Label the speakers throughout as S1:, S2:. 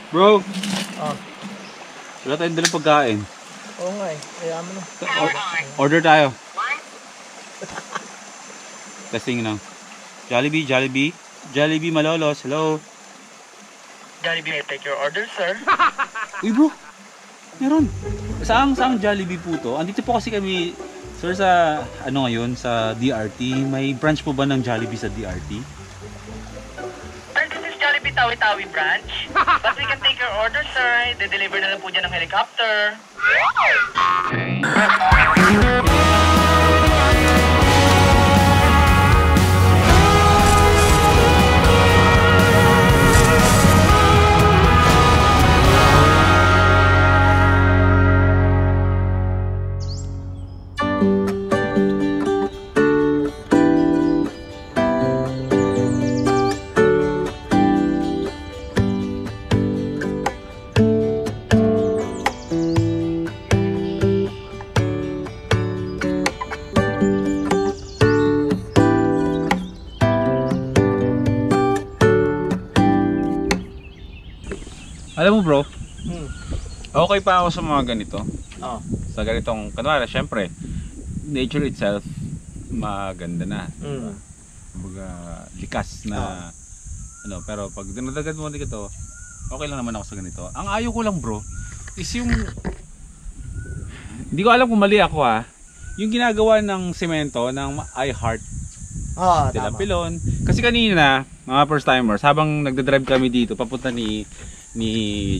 S1: Bro,
S2: Oh.
S1: wala tayong dalang pagkain.
S2: Oo nga eh. Kaya mo na.
S1: Order tayo. Testing na. Jollibee Malolos, hello.
S2: Jollibee, take your order, sir.
S1: Uy bro, meron. Saang Jollibee po to? Andito po kasi kami, sir, sa ano ngayon, sa DRT. May branch po ba ng Jollibee sa DRT?
S2: Sir, this is Jollibee Tawi-Tawi branch. But we can take your order, sir. De-deliver na lang po dyan ng helicopter.
S1: Alam mo bro, okay pa ako sa mga ganito.
S2: Oh.
S1: Sa ganitong, kanwari, syempre, nature itself, maganda na. Kumbaga, likas na, ano, pero pag dinadagan mo dito, okay lang naman ako sa ganito. Ang ayaw ko lang bro, is yung, hindi ko alam kung mali ako yung ginagawa ng semento, ng I Heart, Tilapilon. Kasi kanina, mga first timers, habang nagdadrive kami dito, papunta ni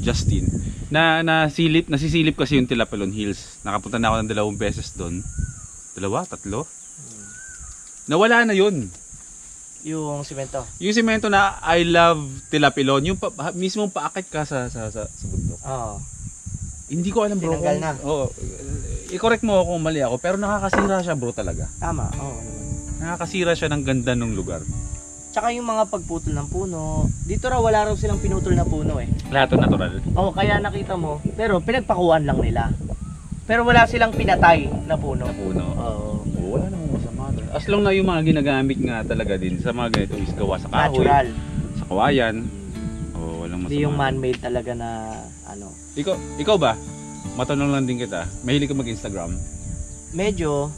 S1: Justin, nasisilip kasi yung Tilapilon Hills. Nakapunta na ako ng 2 beses doon. 2, 3. Nawala na yun.
S2: Yung simento.
S1: Yung simento na I love Tilapilon, yung mismong paakit ka sa bundok.
S2: Oo.
S1: Hindi ko alam bro.
S2: Tinanggal na.
S1: Oo. I-correct mo ako kung mali ako, pero nakakasira siya bro talaga.
S2: Tama, oo.
S1: Nakakasira siya ng ganda ng lugar.
S2: Tsaka yung mga pagputol ng puno, dito raw wala raw silang pinutol na puno eh.
S1: Lahat natural.
S2: Oo, kaya nakita mo, pero pinagpakuan lang nila. Pero wala silang pinatay na puno. Oo.
S1: Wala namang masama doon. As long na yung mga ginagamit nga talaga din sa mga ganito is gawa sa kahoy.
S2: Natural.
S1: Sa kawayan. Oo, walang masama.
S2: Hindi yung man-made talaga na ano.
S1: Ikaw ba? Matanong lang din kita. Mahilig ka mag-Instagram?
S2: Medyo.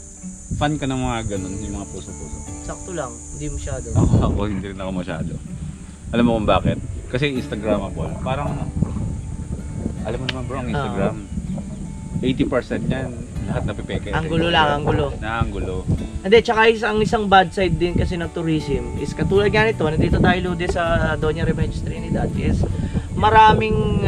S1: Fan ka ng mga ganun, yung mga puso-puso?
S2: Sakto lang, hindi masyado.
S1: Ako hindi rin ako masyado. Alam mo kung bakit? Kasi Instagramable. Parang, alam mo naman bro, ang Instagram, 80% yan, lahat napipeke.
S2: Anggulo lang, anggulo.
S1: Naanggulo.
S2: Hindi, tsaka isang bad side din kasi ng tourism is katulad ganito, nandito tayo lude sa Doña Remedios Trinidad is maraming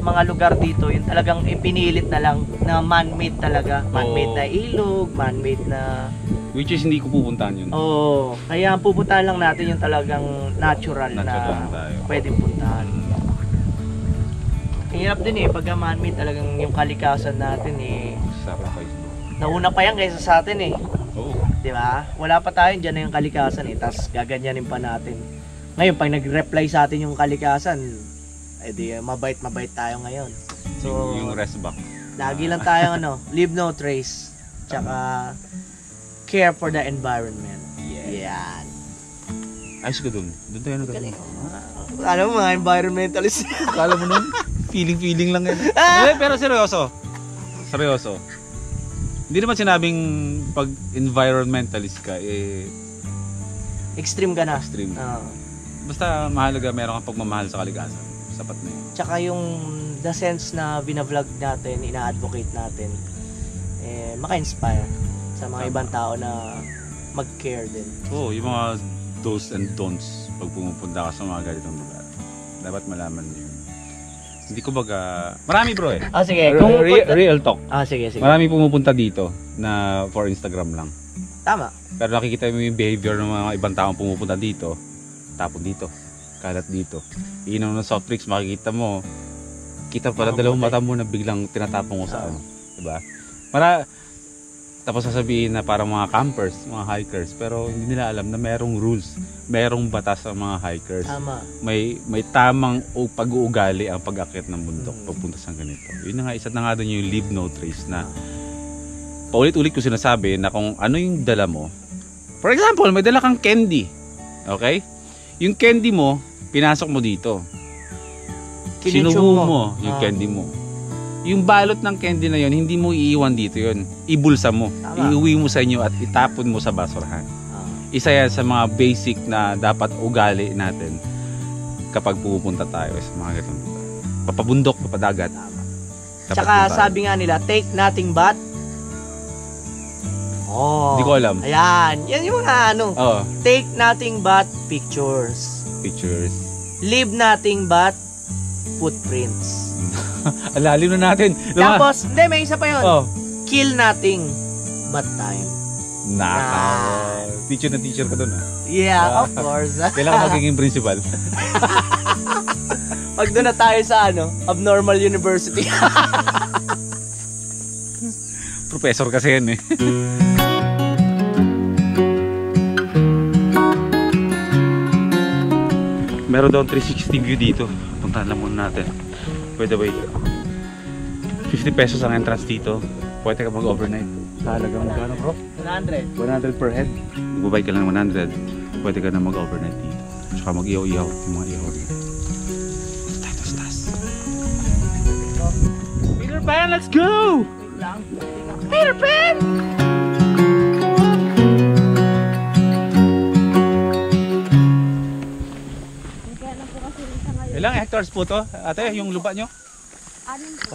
S2: mga lugar dito yung talagang ipinilit na lang na man-made talaga. Man-made na ilog, man-made na...
S1: Which is hindi ko pupuntahan yun.
S2: Oo, kaya pupuntahan lang natin yung talagang natural na pwedeng puntahan. Hirap din pag man-made talagang yung kalikasan natin
S1: sacrifice.
S2: Nauna pa yan kaysa sa atin
S1: Oo.
S2: Di ba? Wala pa tayo dyan na yung kalikasan tapos gaganyanin pa natin. Ngayon, pag nag-reply sa atin yung kalikasan, di mabait tayo ngayon. So,
S1: yung rest back.
S2: Lagi lang tayo leave no trace. Tsaka care for the environment. Yan.
S1: Ayos ka dun. Doon tayo nagkaroon.
S2: Alam mo mga environmentalist.
S1: Kala mo nun? Feeling lang yan. Pero seryoso. Hindi naman sinabing pag environmentalist ka,
S2: extreme ka na.
S1: Extreme. Basta mahalaga, meron kang pagmamahal sa kalikasan. Sapat na yun.
S2: Tsaka yung the sense na bina-vlog natin, ina-advocate natin, maka-inspire sa mga ibang tao na mag-care din.
S1: Oo, yung mga do's and don'ts pag pumupunta ka sa mga ganitong lugar. Dapat malaman niyo yun. Hindi ko baga... Marami bro
S2: sige.
S1: Real talk.
S2: Sige.
S1: Marami pumupunta dito na for Instagram lang.
S2: Tama.
S1: Pero nakikita mo yung behavior ng mga ibang taong pumupunta dito. Tapon dito. Kalat dito. Iinom ng soft drinks, makikita mo. Kita pala dalawang mata mo na biglang tinatapong ko sa diba? Tapos sasabihin na parang mga campers, mga hikers, pero hindi nila alam na merong rules, merong batas sa mga hikers.
S2: Tama.
S1: May tamang pag-uugali ang pag-akyat ng bundok pagpunta sa ganito. Yun na nga, isa na nga doon yung leave no trace na paulit-ulit ko sinasabi na kung ano yung dala mo. For example, may dala kang candy. Okay? Yung candy mo, pinasok mo dito. sinubo mo yung candy mo. Yung balot ng candy na yun, hindi mo iiwan dito yun. Ibulsa mo. Iuwi mo sa inyo at itapon mo sa basurahan. Isa yan sa mga basic na dapat ugali natin kapag pupunta tayo sa mga ganun. Papabundok, papadagat.
S2: Tsaka sabi nga nila, take nothing but
S1: hindi ko alam.
S2: Ayan. Yan yung mga ano. Take nothing but pictures. Leave nothing but footprints.
S1: Alalim na natin.
S2: Tapos, hindi, may isa pa yun. Kill nothing but time.
S1: Teacher na teacher ka dun
S2: Yeah, of course.
S1: Kailangan magiging principal.
S2: Pag doon na tayo sa Abnormal University.
S1: Professor kasi yan Meron daw 360 view dito. Puntahan lang muna natin. Pwede ba 50 pesos ang entrance dito. Pwede ka mag-overnight. Sa halagang magkano bro?
S2: 100.
S1: 100 per head. Magbabay ka lang 100. Pwede ka na mag-overnight dito. Tsaka mag-ihaw-ihaw. Yung mga ihaw dito. Peter Pan, let's go! Peter Pan! Ilang hectares po to? Ate, yung lupa nyo? 6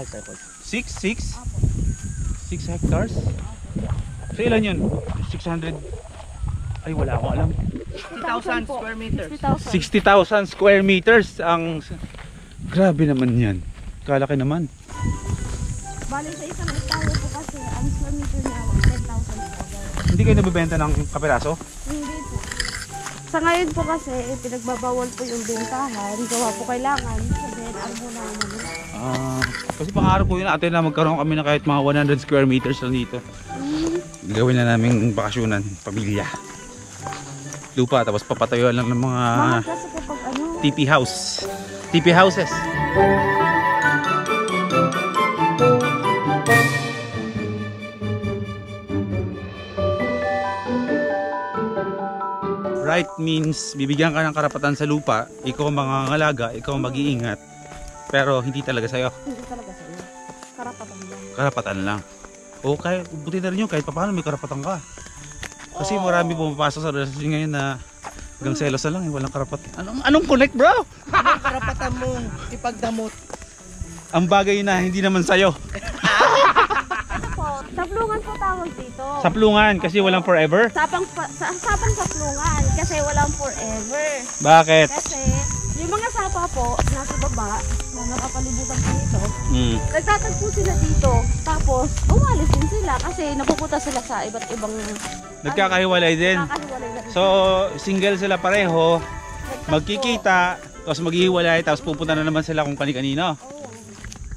S1: hectares? So ilan yun? 600? Ay wala akong alam.
S2: 60,000 square meters.
S1: 60,000 square meters ang... Grabe naman yan. Kalaki naman.
S3: Bali sa isang hektarya po kasi ang square meter niya 10,000 po.
S1: Hindi kayo nabibenta ng kapiraso?
S3: Hindi po. Sa ngayon po kasi pinagbabawal po yung bentahan. Gawa po kailangan. Sabihin, arbo na naman.
S1: Kasi pangarap po yun natin na magkaroon kami na kahit mga 100 square meters lang dito. Gawin na namin bakasyonan, pamilya. Lupa, tapos papatayuan lang ng mga
S3: kasi kapag
S1: TP house. TP houses. Right means bibigyan ka ng karapatan sa lupa, ikaw ang mangangalaga, ikaw ang mag-iingat. Pero hindi talaga sa'yo.
S3: Hindi talaga sa'yo. Karapatan lang.
S1: Karapatan lang. O kaya, buti na rin yun, kahit paano may karapatan ka. Kasi marami pumapasok sa relasyon ngayon na hanggang selos na lang, walang karapatan. Anong connect bro?
S2: Anong karapatan mong ipagdamot?
S1: Ang bagay na hindi naman sa'yo.
S3: Saplungan po tawag dito.
S1: Saplungan kasi walang forever?
S3: Sapang saplungan kasi walang forever.
S1: Bakit?
S3: Kasi yung mga sapa po nasa baba na nakapalibutan po nito, nagtatagpo sila dito. Tapos umalis din sila kasi napupunta sila sa iba't ibang
S1: nagkakahiwalay din. So single sila pareho, magkikita, tapos maghihiwalay, tapos pupunta na naman sila kung kani-kanino.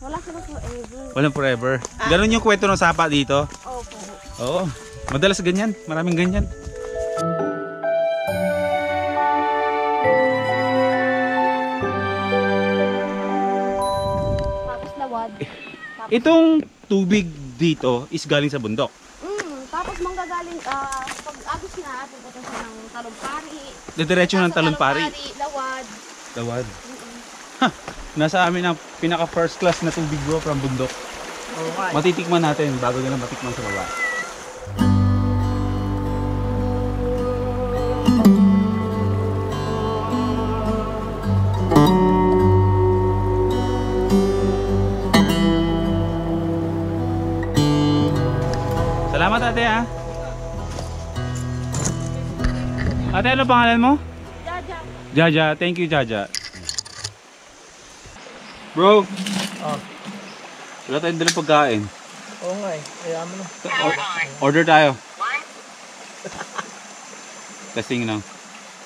S3: Wala sila forever.
S1: Walang forever. Ganon yung kwento ng sapa dito?
S3: Opo.
S1: Oo. Madalas ganyan. Maraming ganyan.
S3: Tapos lawad.
S1: Itong tubig dito is galing sa bundok.
S3: Tapos manggagaling, pag agos na, pupunta siya ng Talumpari.
S1: Diretso ng Talumpari.
S3: Lawad.
S1: Lawad. Ha! Nasa amin ang pinaka first class na tubig bro from bundok. Matitikman natin bago nila matikman sa baba. Salamat ate ha. Ate, ano pangalan mo?
S3: Jaja.
S1: Jaja, thank you Jaja. Bro. Wala tayong dalang pagkain.
S2: Oo nga eh. Kaya mo na.
S1: Order tayo. Testing na.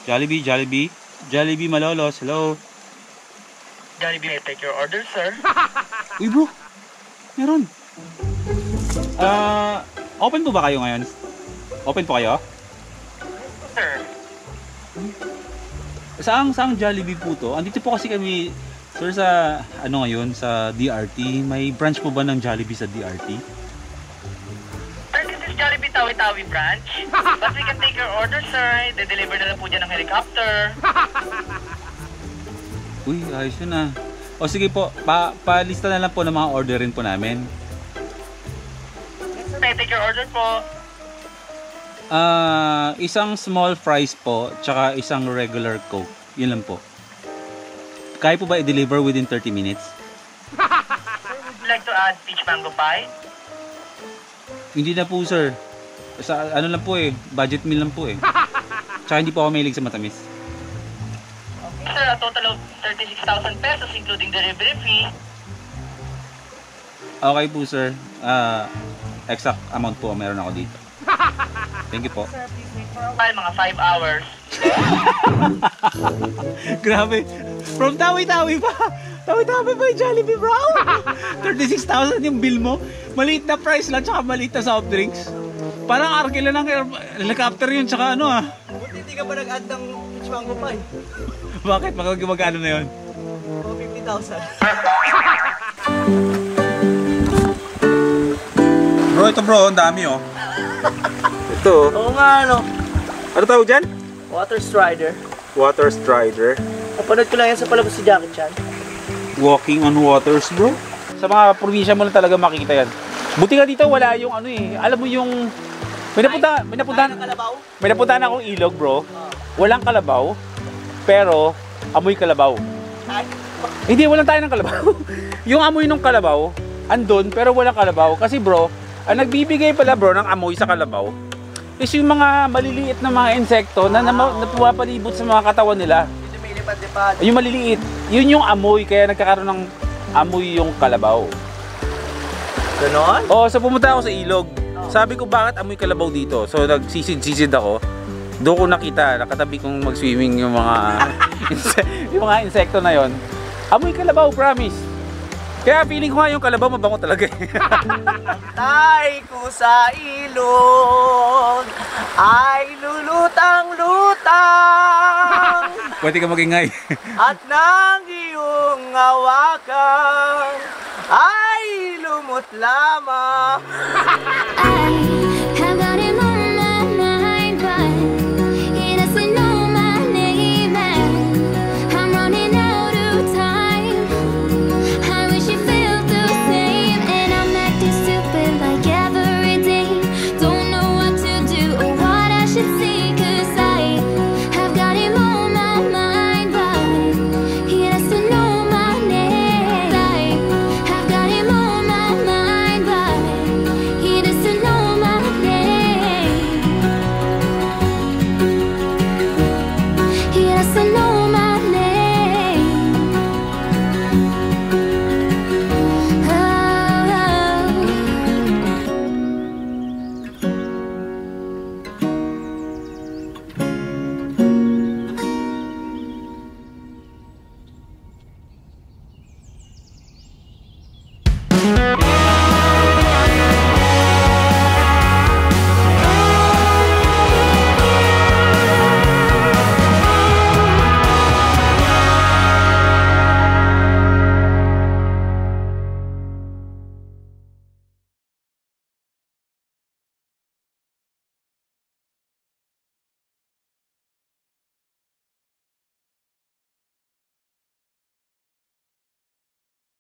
S1: Jollibee, Jollibee. Jollibee Malolos, hello.
S2: Jollibee, take your order, sir.
S1: Uy bro, meron. Open po ba kayo ngayon? Open po kayo?
S2: Sir.
S1: Saang Jollibee po to? Andito po kasi kami, sir, sa ano ngayon, sa DRT. May branch po ba ng Jollibee sa DRT?
S2: Sir, this is Jollibee Tawi-Tawi branch. But we can take your order, sir. De-deliver na lang po dyan ng helicopter.
S1: Uy, ayos yun ah. O sige po, palista na lang po ng mga orderin po namin.
S2: May take your order po.
S1: Isang small fries po, tsaka isang regular Coke. Yun lang po. Kaya po ba i-deliver within 30 minutes?
S2: Would you like to add peach mango pie?
S1: Hindi na po, sir. Sa ano lang po eh, budget meal lang po eh. Tsaka hindi po ako mahilig sa matamis.
S2: Okay, sir, a total of 36,000 pesos including delivery fee.
S1: Okay po, sir. Exact amount po meron ako dito. Thank you po.
S2: Sir, please wait for a while, mga 5 hours.
S1: Grabe. From Tawi-Tawi pa. Tawi-Tawi pa yung Jollibee, bro. 36,000 yung bill mo. Maliit na price lang, tsaka maliit na soft drinks. Parang arkila ng helicopter yun, tsaka ano ah.
S2: Buti hindi ka pa nag-add ng peach mango pie.
S1: Bakit? Magkano na yun?
S2: O 50,000.
S1: Bro, ito bro, ang dami oh. Ito.
S2: Oo nga, ano.
S1: Ano tawag dyan?
S2: Water Strider.
S1: Water Strider.
S2: Napanood ko lang yan sa palabas si Jackie Chan.
S1: Walking on waters, bro. Sa mga probinsya mo lang talaga makikita yan. Buti nga dito wala yung ano eh. Alam mo yung may napuntahan akong ilog, bro. Walang kalabaw, pero amoy kalabaw. Hindi, walang tayo ng kalabaw. Yung amoy ng kalabaw andun, pero walang kalabaw kasi bro, ang nagbibigay pala bro ng amoy sa kalabaw is yung mga maliliit na mga insekto na pumapalibot sa mga katawan nila. Yung maliliit, yun yung amoy, kaya nagkakaroon ng amoy yung kalabaw.
S2: Ganon?
S1: Oo, so pumunta ako sa ilog. Sabi ko bakit amoy kalabaw dito? So nagsisid-sisid ako. Doon ko nakita, nakatabi kong mag-swimming yung mga yung mga insekto na yon. Amoy kalabaw, promise. Kaya feeling ko nga yung kalabaw mabango talaga eh.
S2: Tay ko sa ilog ay lulutang-lutang.
S1: Pwede ka magingay.
S2: At nang iyong hawakan ay lumot lamang.
S4: I have